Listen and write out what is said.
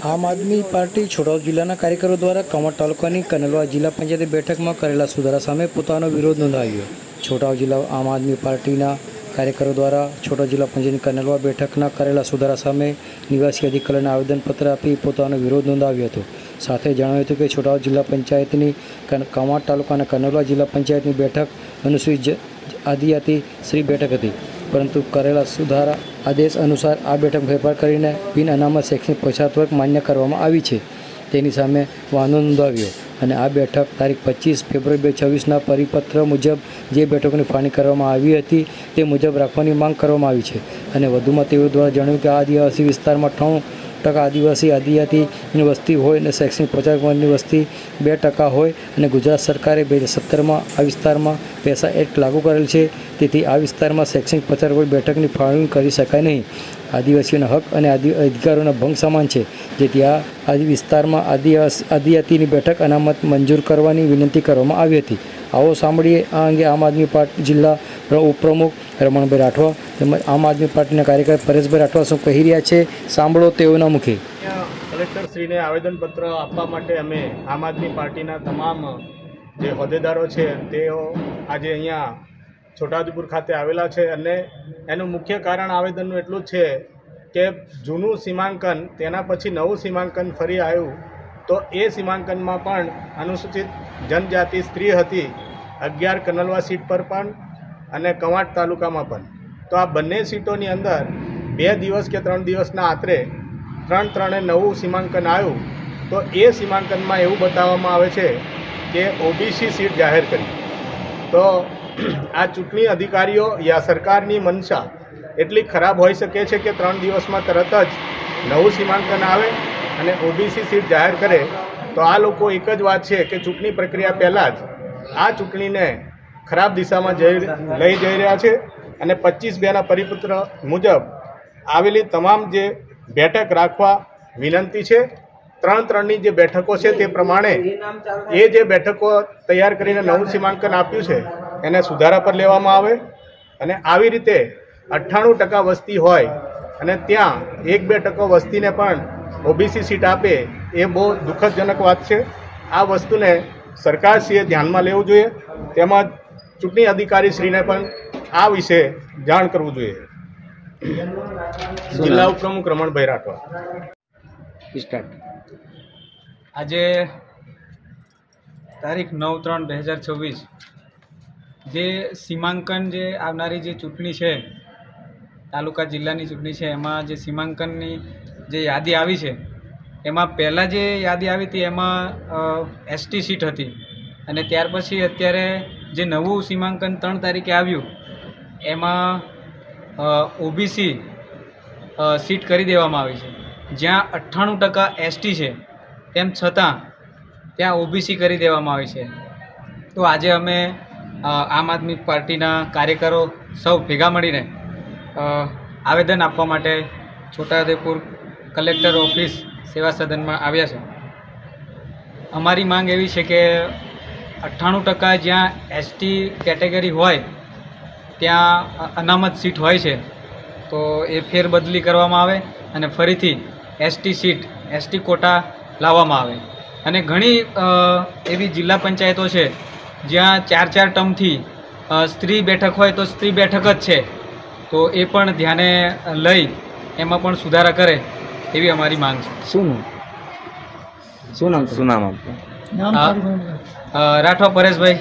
આમ આદમી પાર્ટી છોટાઉદેપુર જિલ્લાના કાર્યકરો દ્વારા કવાંટ તાલુકાની કનલવા જિલ્લા પંચાયત બેઠકમાં કરેલા સુધારા સામે પોતાનો વિરોધ નોંધાવ્યો. છોટાઉદેપુર જિલ્લા આમ આદમી પાર્ટીના કાર્યકરો દ્વારા છોટાઉદેપુર જિલ્લા પંચાયતની કનલવા બેઠકના કરેલા સુધારા સામે નિવાસી અધિકારીને આવેદનપત્ર આપી પોતાનો વિરોધ નોંધાવ્યો હતો. સાથે જણાવ્યું હતું કે છોટાઉદેપુર જિલ્લા પંચાયતની કવાંટ તાલુકાના કનલવા જિલ્લા પંચાયતની બેઠક અનુસૂચિત આદિજાતિ શ્રી બેઠક હતી, પરંતુ કરેલા સુધારા આદેશ અનુસાર આ બેઠક ફેરફાર કરીને બિન અનામત શૈક્ષણિક પછાત વર્ગ માન્ય કરવામાં આવી છે. તેની સામે વાંધો નોંધાવ્યો અને આ બેઠક તારીખ 25 ફેબ્રુઆરી 2026ના પરિપત્ર મુજબ જે બેઠકોની ફાળવણી કરવામાં આવી હતી તે મુજબ રાખવાની માંગ કરવામાં આવી છે. અને વધુમાં તેઓ દ્વારા જણાવ્યું કે આ આદિવાસી વિસ્તારમાં 98% આદિવાસી આદિજાતિની વસ્તી હોય અને શૈક્ષણિક પછાત વર્ગની વસ્તી 2% હોય અને ગુજરાત સરકારે 2017માં આ વિસ્તારમાં પૈસા એક્ટ લાગુ કરેલ છે. તેથી આ વિસ્તારમાં શૈક્ષણિક પછાત વર્ગ બેઠકની ફાળવણી કરી શકાય નહીં. આદિવાસીઓના હક અને અધિકારોના ભંગ સમાન છે. જેથી આ વિસ્તારમાં આદિજાતિની બેઠક અનામત મંજૂર કરવાની વિનંતી કરવામાં આવી હતી. આવો સાંભળીએ આ અંગે આમ આદમી પાર્ટી જિલ્લા ઉપપ્રમુખ રમણભાઈ રાઠવા તેમજ આમ આદમી પાર્ટીના કાર્યકર પરેશભાઈ રાઠવા શું કહી રહ્યા છે, સાંભળો તેઓના મુખે. કલેક્ટરશ્રીને આવેદનપત્ર આપવા માટે અમે આમ આદમી પાર્ટીના તમામ જે હોદ્દેદારો છે તેઓ આજે અહીંયા છોટાઉદેપુર ખાતે આવેલા છે. અને એનું મુખ્ય કારણ આવેદનનું એટલું જ છે કે જૂનું સીમાંકન તેના પછી નવું સીમાંકન ફરી આવ્યું, તો એ સીમાંકનમાં પણ અનુસૂચિત જનજાતિ સ્ત્રી હતી 11 કનલવા સીટ પર પણ અને કવાંટ તાલુકામાં પણ. તો આ બંને સીટોની અંદર 2 દિવસ કે 3 દિવસના આતરે 3 નવું સીમાંકન આવ્યું. તો એ સીમાંકનમાં એવું બતાવવામાં આવે છે કે ઓબીસી સીટ જાહેર કરી. તો આ ચૂંટણી અધિકારીઓ યા સરકારની મનસા એટલી ખરાબ હોઈ શકે છે કે 3 દિવસમાં તરત જ નવું સીમાંકન આવે અને ઓબીસી સીટ જાહેર કરે. તો આ લોકો એક જ વાત છે કે ચૂંટણી પ્રક્રિયા પહેલાં જ આ ચૂંટણીને ખરાબ દિશામાં લઈ જઈ રહ્યા છે. અને 25/2ના પરિપત્ર મુજબ આવેલી તમામ જે બેઠક રાખવા વિનંતી છે. 3-3ની જે બેઠકો છે તે પ્રમાણે એ જે બેઠકો તૈયાર કરીને નવું સીમાંકન આપ્યું છે એને સુધારા પર લેવામાં આવે. અને આવી રીતે 98% વસ્તી હોય અને ત્યાં 1-2% વસ્તીને પણ ઓબીસી સીટ આપે એ બહુ દુઃખદજનક વાત છે. આ વસ્તુને સરકારશ્રીએ ધ્યાનમાં લેવું જોઈએ, તેમજ ચૂંટણી અધિકારીશ્રીને પણ આ વિશે જાણ કરવું જોઈએ. જિલ્લા ઉપપ્રમુખ રમણભાઈ રાઠવા. આજે તારીખ 9/3/2026 જે સીમાંકન જે આવનારી જે ચૂંટણી છે, તાલુકા જિલ્લાની ચૂંટણી છે, એમાં જે સીમાંકનની જે યાદી આવી છે એમાં પહેલાં જે યાદી આવી હતી એમાં એસટી સીટ હતી. અને ત્યાર પછી અત્યારે જે નવું સીમાંકન 3 તારીખે આવ્યું એમાં ઓબીસી સીટ કરી દેવામાં આવી છે. જ્યાં 98% એસટી છે તેમ છતાં ત્યાં ઓબીસી કરી દેવામાં આવી છે. તો આજે અમે આમ આદમી પાર્ટીના કાર્યકરો સૌ ભેગા મળીને આવેદન આપવા માટે છોટાઉદેપુર કલેક્ટર ઓફિસ સેવા સદનમાં આવ્યા છે. અમારી માંગ એવી છે કે 98% જ્યાં એસટી કેટેગરી હોય ત્યાં અનામત સીટ હોય છે, તો એ ફેરબદલી કરવામાં આવે અને ફરીથી એસટી સીટ એસટી કોટા લાવવામાં આવે. અને ઘણી એવી જિલ્લા પંચાયતો છે જ્યાં 4 ટર્મથી સ્ત્રી બેઠક હોય તો સ્ત્રી બેઠક જ છે, તો એ પણ ધ્યાને લઈ એમાં પણ સુધારા કરે એવી અમારી માંગ છે. શું નામ આપનું? રાઠવા પરેશભાઈ.